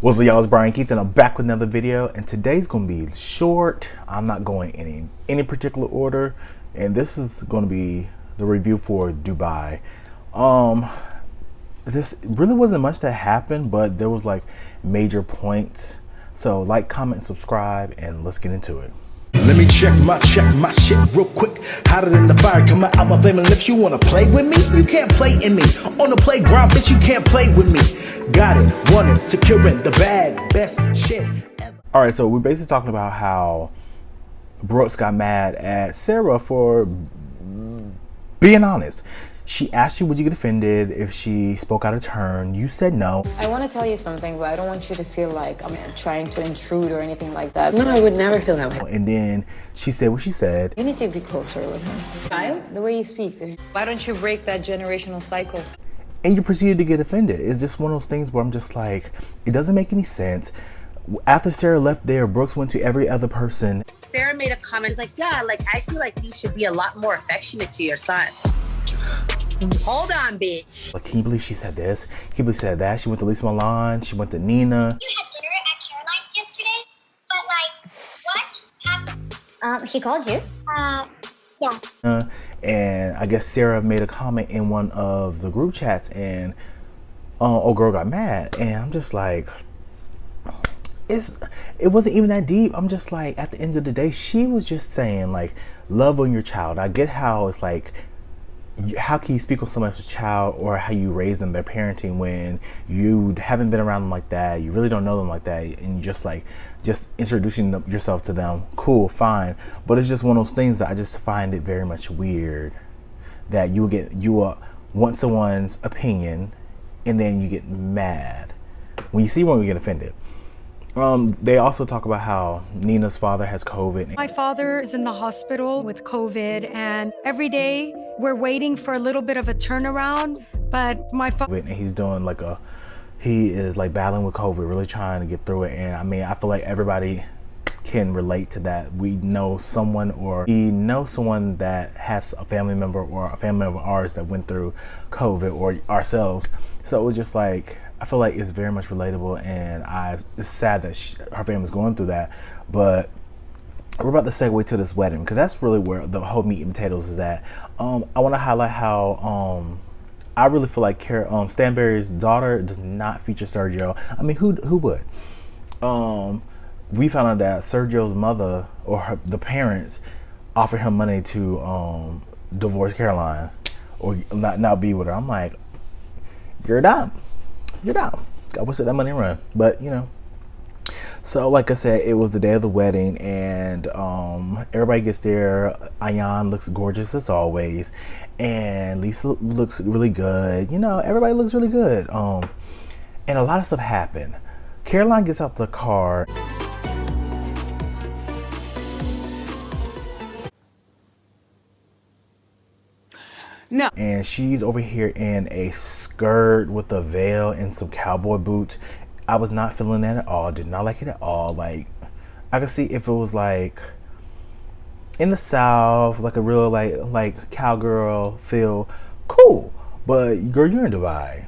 What's up, y'all? It's Brian Keith, and I'm back with another video. And today's gonna be short. I'm not going in any particular order, and this is gonna be the review for Dubai. This really wasn't much that happened, but there was like major points. So like, comment, subscribe, and let's get into it. Let me check my shit real quick. Hotter than the fire coming out my flame. And if you wanna play with me, you can't play in me. On the playground, bitch, you can't play with me. Got it, want it, securing the best shit ever. All right, so we're basically talking about how Brooks got mad at Sarah for being honest. She asked you, would you get offended if she spoke out of turn? You said no. I want to tell you something, but I don't want you to feel like I'm trying to intrude or anything like that. No, I would never feel that way. And then she said what she said. You need to be closer with him. Child? The way you speak to him. Why don't you break that generational cycle? And you proceeded to get offended. It's just one of those things where I'm just like, it doesn't make any sense. After Sarah left there, Brooks went to every other person. Sarah made a comment, like, yeah, like, I feel like you should be a lot more affectionate to your son. Hold on, bitch. Like, can you believe she said this? Can you believe she said that? She went to Lisa Milan. She went to Nina. You had dinner at Caroline's yesterday, but like, what happened? She called you? Yeah. And I guess Sarah made a comment in one of the group chats, and old girl got mad. And I'm just like, it wasn't even that deep. I'm just like, at the end of the day, she was just saying like, love on your child. I get how it's like, how can you speak on someone else's child or how you raise them, their parenting, when you haven't been around them like that, you really don't know them like that, and you just introducing yourself to them. Cool, fine, but it's just one of those things that I just find it very much weird that you want someone's opinion and then you get mad when you see one, you get offended. They also talk about how Nina's father has COVID. My father is in the hospital with COVID, and every day we're waiting for a little bit of a turnaround, but my father... And he's doing he is like battling with COVID, really trying to get through it. And I mean, I feel like everybody can relate to that. We know someone that has a family member or a family member of ours that went through COVID, or ourselves. So it was just like, I feel like it's very much relatable, and it's sad that her family's going through that. But we're about to segue to this wedding, because that's really where the whole meat and potatoes is at. I want to highlight how I really feel like Stanberry's daughter does not feature Sergio. I mean, who would? We found out that Sergio's mother or the parents offered him money to divorce Caroline or not be with her. I'm like, you're dumb. You're down. I wish that money run, but you know. So like I said, it was the day of the wedding, and everybody gets there. Ayan looks gorgeous as always, and Lisa looks really good. You know, everybody looks really good. And a lot of stuff happened. Caroline gets out the car. No. And she's over here in a skirt with a veil and some cowboy boots. I was not feeling that at all. Did not like it at all. Like, I could see if it was like in the South, like a real like cowgirl feel, cool. But girl, you're in Dubai.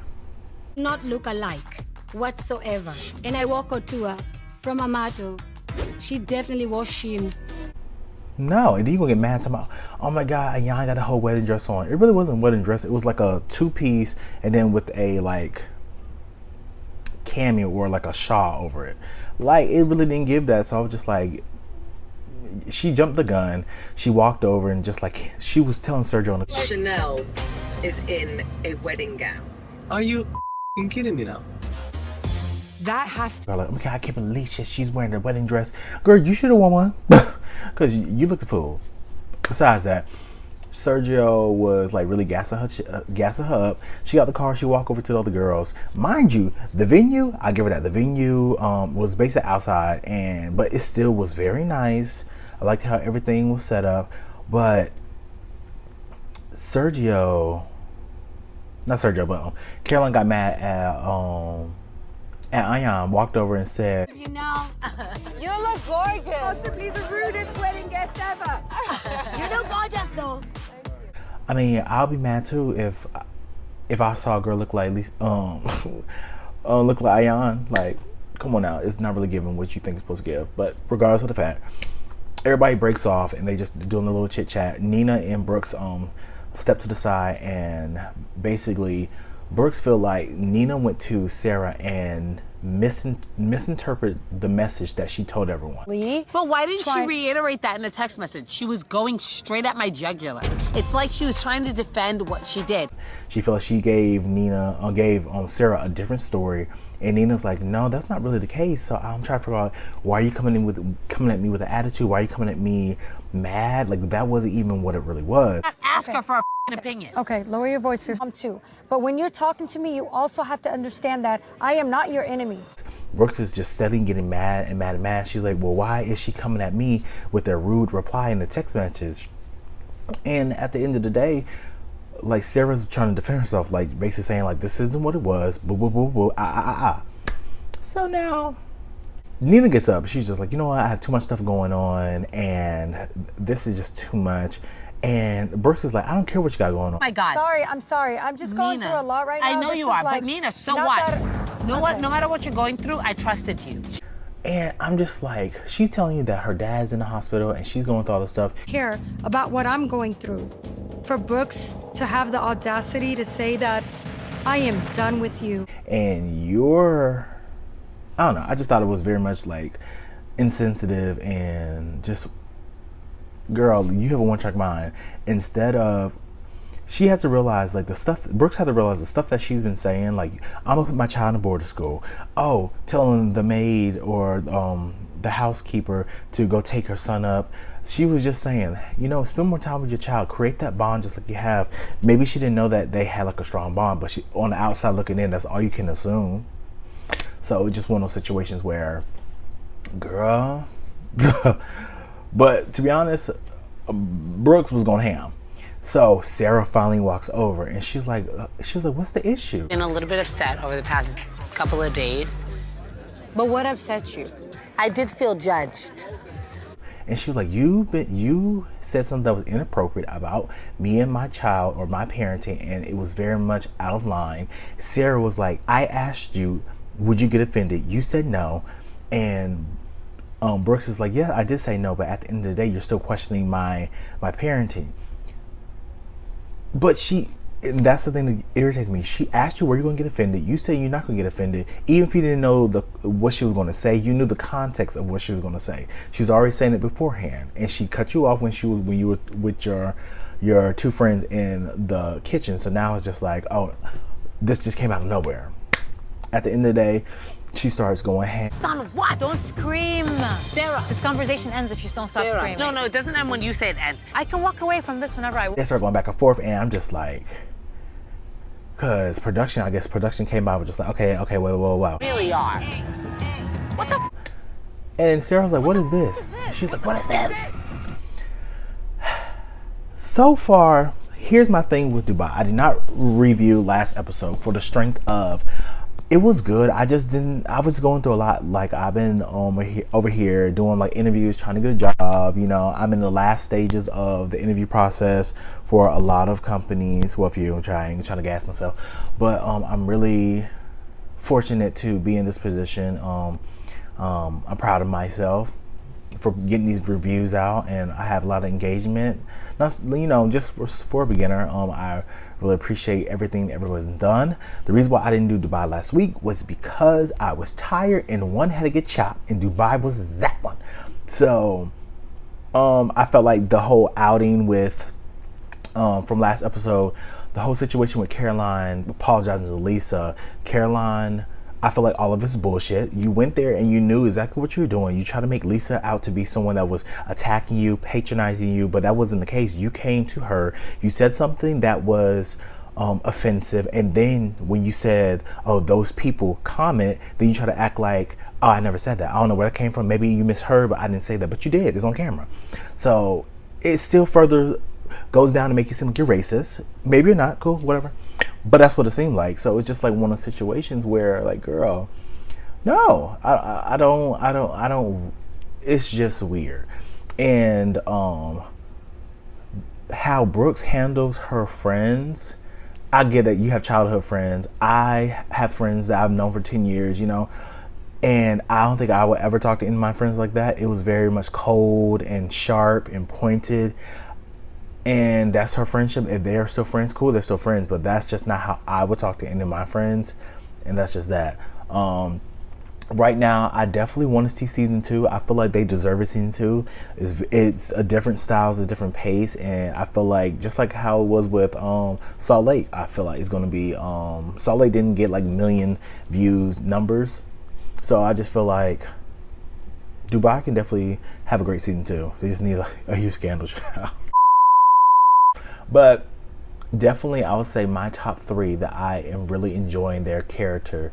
Not look alike whatsoever. And I walk her to her from Amato. She definitely was shame. No, and then you gonna get mad talking about, oh my God, Ayan got a whole wedding dress on. It really wasn't a wedding dress. It was like a two-piece, and then with a like cameo or like a shawl over it. Like, it really didn't give that. So I was just like, she jumped the gun. She walked over and just like, she was telling Sergio on the Chanel is in a wedding gown. Are you kidding me now? That has to... like, oh my God, I can't believe she's wearing a wedding dress. Girl, you should have worn one. Because you looked a fool. Besides that, Sergio was like really gassing her up. She got the car. She walked over to the other girls. Mind you, the venue, I give her that. The venue was basically outside, but it still was very nice. I liked how everything was set up. But Caroline got mad at Ayan, walked over and said, You know, You look gorgeous. Possibly the rudest wedding guest ever. you look gorgeous though. I mean, I'll be mad too if I saw a girl look like Ayan. Like, come on now, it's not really giving what you think it's supposed to give. But regardless of the fact, everybody breaks off and they just doing a little chit chat. Nina and Brooks step to the side, and basically Brooks feel like Nina went to Sarah and misinterpret the message that she told everyone. But why didn't she reiterate that in a text message? She was going straight at my jugular. It's like she was trying to defend what she did. She felt like she gave Sarah a different story, and Nina's like, no, that's not really the case. So I'm trying to figure out, why are you coming at me with an attitude? Why are you coming at me mad? Like, that wasn't even what it really was. Ask her for an opinion. Okay, lower your voice. I'm too. But when you're talking to me, you also have to understand that I am not your enemy. Brooks is just steadily getting mad and mad and mad. She's like, well, why is she coming at me with a rude reply in the text message? And at the end of the day, like, Sarah's trying to defend herself, like basically saying like, this isn't what it was. Boo, boo, boo, boo, So now Nina gets up. She's just like, you know what? I have too much stuff going on, and this is just too much. And Brooks is like, I don't care what you got going on. Oh my God. I'm sorry. I'm just going through a lot right now. I know This you is are, like, but Nina, so not what? that- No matter what you're going through, I trusted you. And I'm just like, she's telling you that her dad's in the hospital and she's going through all this stuff. Care about what I'm going through. For Brooks to have the audacity to say that I am done with you. And I don't know, I just thought it was very much like insensitive and just, girl, you have a one-track mind. Instead of, she has to realize, like, Brooks had to realize the stuff that she's been saying, like, I'm gonna put my child in boarding school. Oh, telling the maid or the housekeeper to go take her son up. She was just saying, you know, spend more time with your child, create that bond just like you have. Maybe she didn't know that they had like a strong bond, but she, on the outside looking in, that's all you can assume. So it's just one of those situations where, girl, but to be honest, Brooks was going ham. So Sarah finally walks over and she's like, what's the issue? Been a little bit upset over the past couple of days. But what upset you? I did feel judged. And she was like, you said something that was inappropriate about me and my child or my parenting, and it was very much out of line. Sarah was like, I asked you, would you get offended? You said no. And Brooks is like, yeah, I did say no, but at the end of the day, you're still questioning my parenting. But and that's the thing that irritates me. She asked you, were you going to get offended? You say you're not going to get offended. Even if you didn't know what she was going to say, you knew the context of what she was going to say. She was already saying it beforehand, and she cut you off when you were with your two friends in the kitchen. So now it's just like, oh, this just came out of nowhere. At the end of the day, she starts going ham. Son, what? Don't scream. Sarah. This conversation ends if you don't stop screaming. No, it doesn't end when you say it ends. I can walk away from this whenever I want. They start going back and forth, and I'm just like, because production came out with just like, okay, wait. Really are. What the? And Sarah was like, what is this? She's like, what is this? So far, here's my thing with Dubai. I did not review last episode for the strength of, it was good. I was going through a lot. Like, I've been over here doing like interviews, trying to get a job. You know, I'm in the last stages of the interview process for a lot of companies. Well, a few, I'm trying to gas myself. But I'm really fortunate to be in this position. I'm proud of myself for getting these reviews out, and I have a lot of engagement. Not, you know, just for a beginner, I really appreciate everything everyone's done. The reason why I didn't do Dubai last week was because I was tired and one had to get chopped, and Dubai was that one. So I felt like the whole outing with from last episode, the whole situation with Caroline apologizing to Lisa, Caroline, I feel like all of this is bullshit. You went there and you knew exactly what you were doing. You tried to make Lisa out to be someone that was attacking you, patronizing you, but that wasn't the case. You came to her, you said something that was offensive, and then when you said, oh, those people comment, then you try to act like, oh, I never said that. I don't know where that came from. Maybe you misheard, but I didn't say that, but you did. It's on camera. So it still further goes down to make you seem like you're racist. Maybe you're not. Cool, whatever. But that's what it seemed like. So it's just like one of those situations where, like, girl, no, I don't. It's just weird. And how Brooks handles her friends, I get it. You have childhood friends. I have friends that I've known for 10 years, you know, And I don't think I would ever talk to any of my friends like that. It was very much cold and sharp and pointed. And that's her friendship. If they're still friends, cool, they're still friends. But that's just not how I would talk to any of my friends. And that's just that. Right now, I definitely want to see season 2. I feel like they deserve a season 2. It's a different style, it's a different pace, and I feel like just like how it was with Salt Lake, I feel like it's going to be Salt Lake didn't get like million views numbers, so I just feel like Dubai can definitely have a great season 2. They just need like a huge scandal. But definitely, I would say my top 3 that I am really enjoying their character.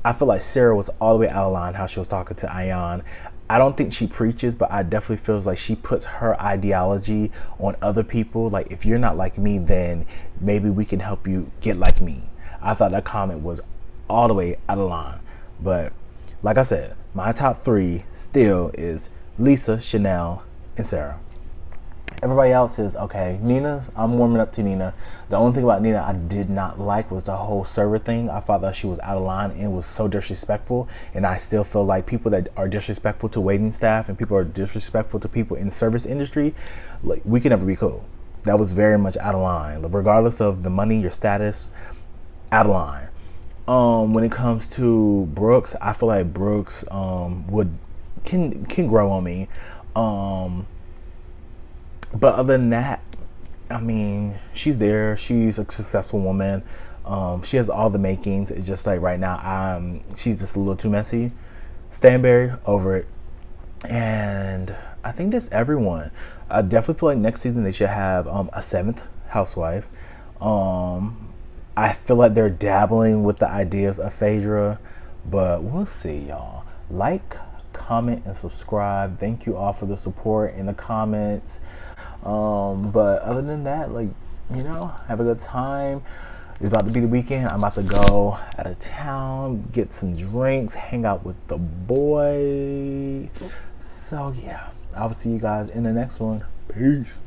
I feel like Sarah was all the way out of line how she was talking to Ayan. I don't think she preaches, but I definitely feels like she puts her ideology on other people. Like, if you're not like me, then maybe we can help you get like me. I thought that comment was all the way out of line. But like I said, my top 3 still is Lisa, Chanel, and Sarah. Everybody else is okay. Nina, I'm warming up to Nina. The only thing about Nina I did not like was the whole server thing. I thought that she was out of line and was so disrespectful. And I still feel like people that are disrespectful to waiting staff and people are disrespectful to people in the service industry, like, we can never be cool. That was very much out of line. Regardless of the money, your status, out of line. When it comes to Brooks, I feel like Brooks can grow on me. But other than that, I mean, she's there. She's a successful woman. She has all the makings. It's just like right now, she's just a little too messy. Stanberry, over it. And I think that's everyone. I definitely feel like next season they should have a 7th housewife. I feel like they're dabbling with the ideas of Phaedra, but we'll see, y'all. Like, comment, and subscribe. Thank you all for the support in the comments. But other than that, like, you know, have a good time. It's about to be the weekend. I'm about to go out of town, get some drinks, hang out with the boy. So yeah, I will see you guys in the next one. Peace.